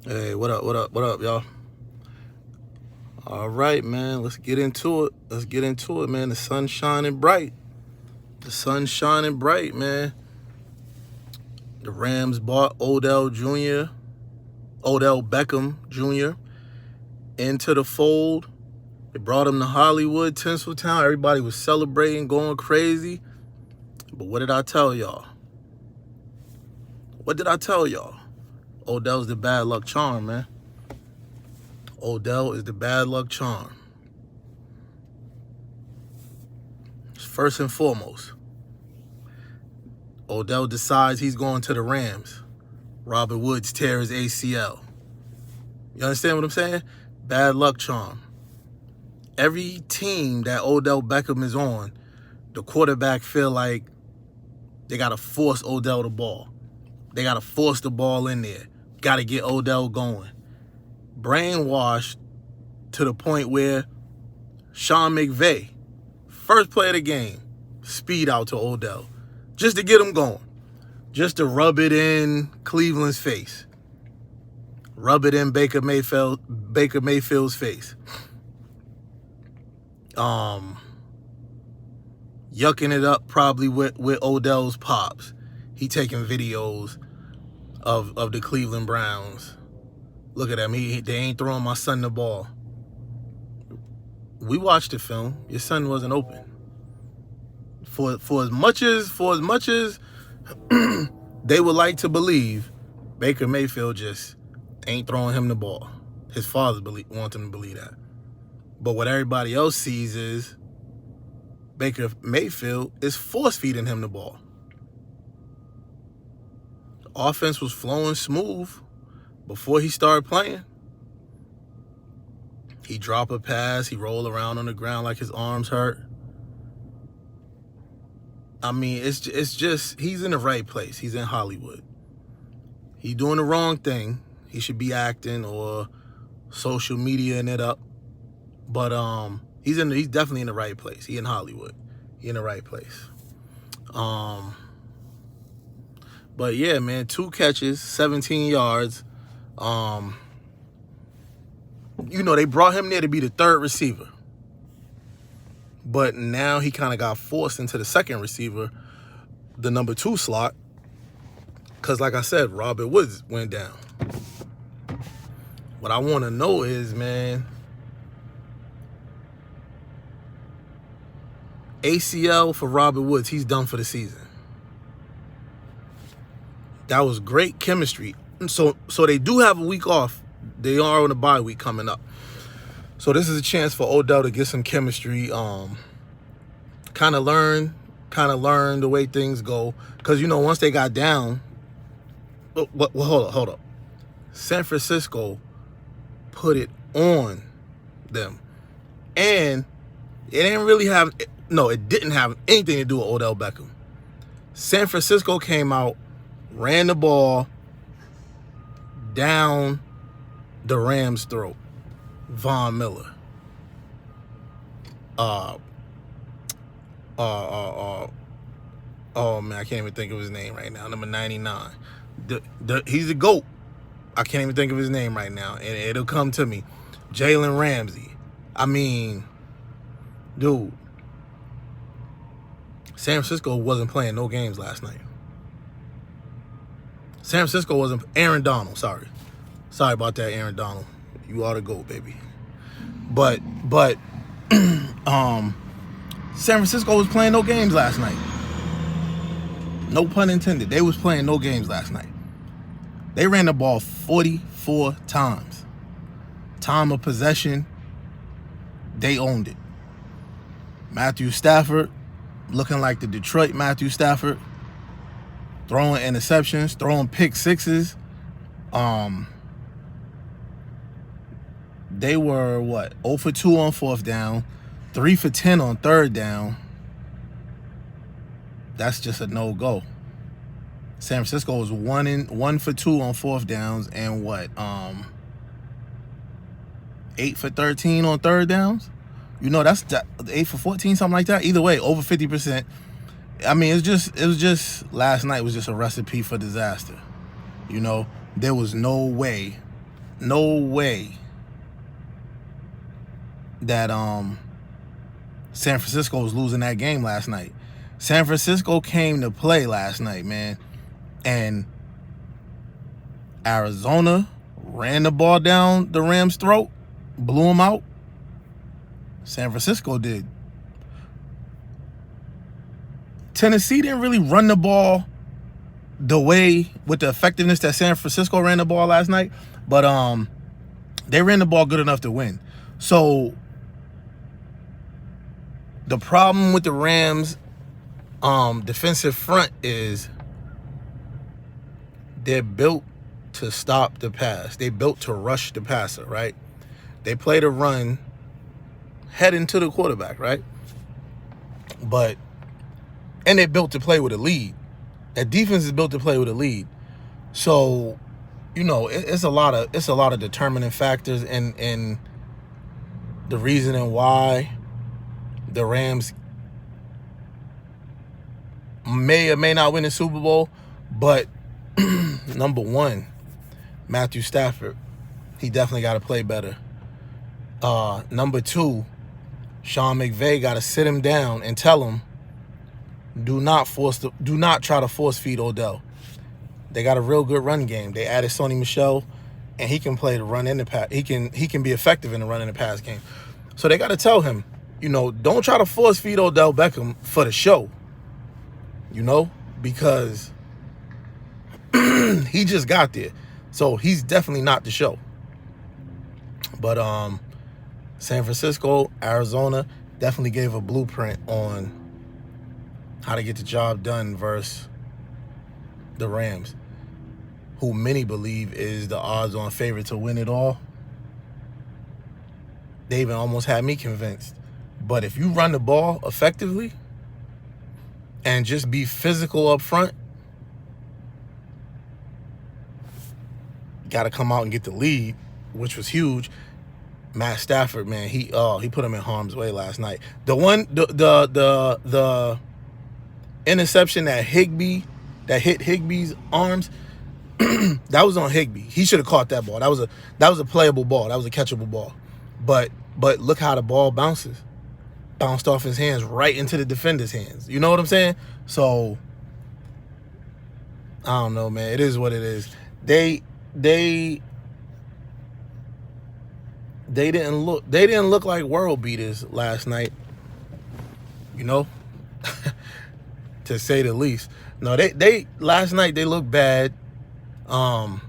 Hey, what up, y'all? All right, man, let's get into it. Man. The sun's shining bright. Man. The Rams bought Odell Beckham Jr. into the fold. They brought him to Hollywood, Tinseltown. Everybody was celebrating, going crazy. But what did I tell y'all? Odell's the bad luck charm, man. Odell is the bad luck charm. First and foremost, Odell decides he's going to the Rams. Robert Woods tears ACL. You understand what I'm saying? Bad luck charm. Every team that Odell Beckham is on, the quarterback feel like they got to force Odell the ball. They got to force the ball in there. Got to get Odell going. Brainwashed to the point where Sean McVay, first play of the game, speed out to Odell. Just to get him going. Just to rub it in Cleveland's face. Rub it in Baker Mayfield's face. Yucking it up probably with Odell's pops. He taking videos of the Cleveland Browns. Look at him. They ain't throwing my son the ball. We watched the film. Your son wasn't open. For as much as they would like to believe, Baker Mayfield just ain't throwing him the ball. His father want him to believe that. But what everybody else sees is Baker Mayfield is force-feeding him the ball. The offense was flowing smooth before he started playing. He drop a pass. He roll around on the ground like his arms hurt. I mean, it's just he's in the right place. He's in Hollywood. He doing the wrong thing. He should be acting or social mediaing it up. But he's definitely in the right place. He in Hollywood. He in the right place. But yeah, man, 2 catches, 17 yards. They brought him there to be the third receiver. But now he kind of got forced into the second receiver, the number 2 slot. Because like I said, Robert Woods went down. What I want to know is, man, ACL for Robert Woods, he's done for the season. That was great chemistry. So they do have a week off. They are on a bye week coming up. So this is a chance for Odell to get some chemistry, kind of learn the way things go. Because, once they got down, hold up. San Francisco put it on them. And it didn't have anything to do with Odell Beckham. San Francisco came out, ran the ball down the Rams' throat. Von Miller. Oh man, I can't even think of his name right now. Number 99. He's a GOAT. I can't even think of his name right now, and it'll come to me. Jalen Ramsey. I mean, dude, San Francisco wasn't playing no games last night. San Francisco wasn't. Aaron Donald, sorry about that, Aaron Donald. You ought to go, baby. But San Francisco was playing no games last night. No pun intended. They was playing no games last night. They ran the ball 44 times. Time of possession, they owned it. Matthew Stafford, looking like the Detroit Matthew Stafford, throwing interceptions, throwing pick sixes. They were 0 for 2 on 4th down, 3 for 10 on 3rd down. That's just a no-go. San Francisco was 1 for 2 on 4th downs and 8 for 13 on 3rd downs. That's 8 for 14, something like that. Either way, over 50%. I mean, it was just last night was just a recipe for disaster. There was no way no way that San Francisco was losing that game last night. San Francisco came to play last night, man. And Arizona ran the ball down the Rams' throat, blew them out. San Francisco did. Tennessee didn't really run the ball the way, with the effectiveness that San Francisco ran the ball last night, but they ran the ball good enough to win. So the problem with the Rams defensive front is they're built to stop the pass. They built to rush the passer, right? They play the run heading to the quarterback, right? And they built to play with a lead. That defense is built to play with a lead. So, you know, it's a lot of determining factors in the reasoning why the Rams may or may not win the Super Bowl. But number one, Matthew Stafford, he definitely got to play better. Number two, Sean McVay got to sit him down and tell him, do not try to force feed Odell. They got a real good run game. They added Sony Michel, and he can play the run in the pass. He can be effective in the run in the pass game. So they got to tell him, you know, don't try to force feed Odell Beckham for the show. You know, because he just got there. So he's definitely not the show. But San Francisco, Arizona definitely gave a blueprint on how to get the job done versus the Rams, who many believe is the odds-on favorite to win it all. They even almost had me convinced. But if you run the ball effectively and just be physical up front, got to come out and get the lead, which was huge. Matt Stafford, man, he put him in harm's way last night. The interception that hit Higbee's arms, that was on Higbee. He should have caught that ball. That was a playable ball. That was a catchable ball. But look how the ball bounced off his hands right into the defender's hands. You know what I'm saying? So I don't know, man. It is what it is. They didn't look like world beaters last night. You know? To say the least. No, they last night they looked bad. And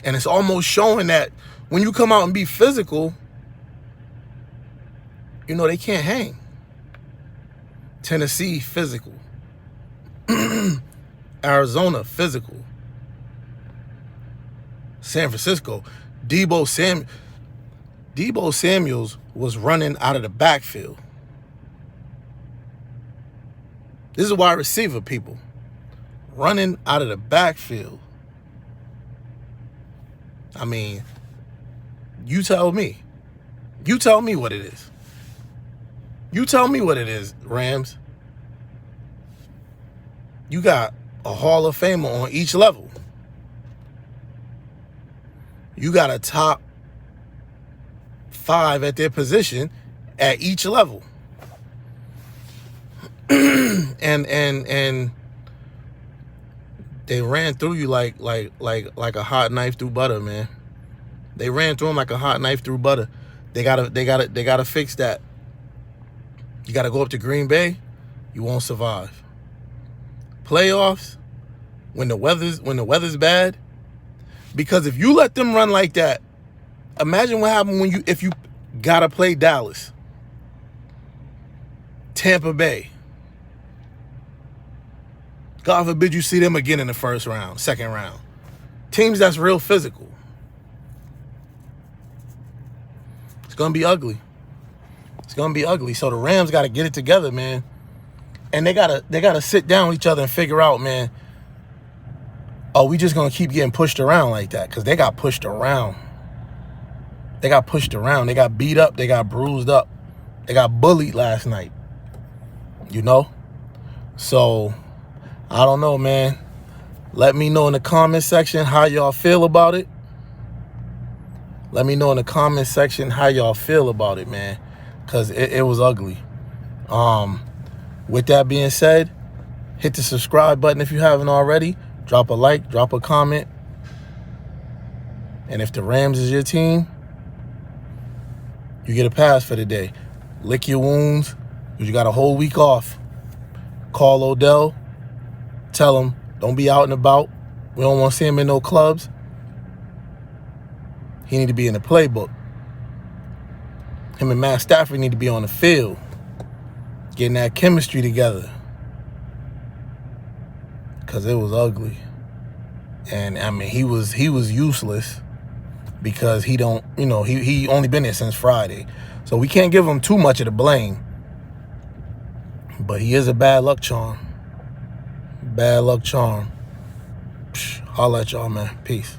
it's almost showing that when you come out and be physical, you know, they can't hang. Tennessee, physical. Arizona, physical. San Francisco, Deebo Samuels was running out of the backfield. This is wide receiver, people. Running out of the backfield. I mean, you tell me. You tell me what it is. You tell me what it is, Rams. You got a Hall of Famer on each level. You got a top 5 at their position at each level. and they ran through you like a hot knife through butter, man. They ran through them like a hot knife through butter. They gotta fix that. You gotta go up to Green Bay, you won't survive. Playoffs, when the weather's bad, because if you let them run like that, imagine what happens if you gotta play Dallas, Tampa Bay. God forbid you see them again in the first round, second round. Teams that's real physical. It's going to be ugly. It's going to be ugly. So the Rams got to get it together, man. And they got to sit down with each other and figure out, man, are we just going to keep getting pushed around like that? Because they got pushed around. They got pushed around. They got beat up. They got bruised up. They got bullied last night. You know? So I don't know, man. Let me know in the comment section how y'all feel about it. Let me know in the comment section how y'all feel about it, man. Because it was ugly. With that being said, hit the subscribe button if you haven't already. Drop a like, drop a comment. And if the Rams is your team, you get a pass for the day. Lick your wounds, because you got a whole week off. Call Odell. Tell him, don't be out and about. We don't want to see him in no clubs. He need to be in the playbook. Him and Matt Stafford need to be on the field, getting that chemistry together. Because it was ugly. And, I mean, he was useless because he don't, he only been there since Friday. So we can't give him too much of the blame. But he is a bad luck charm. Bad luck charm. Holla at y'all, man. Peace.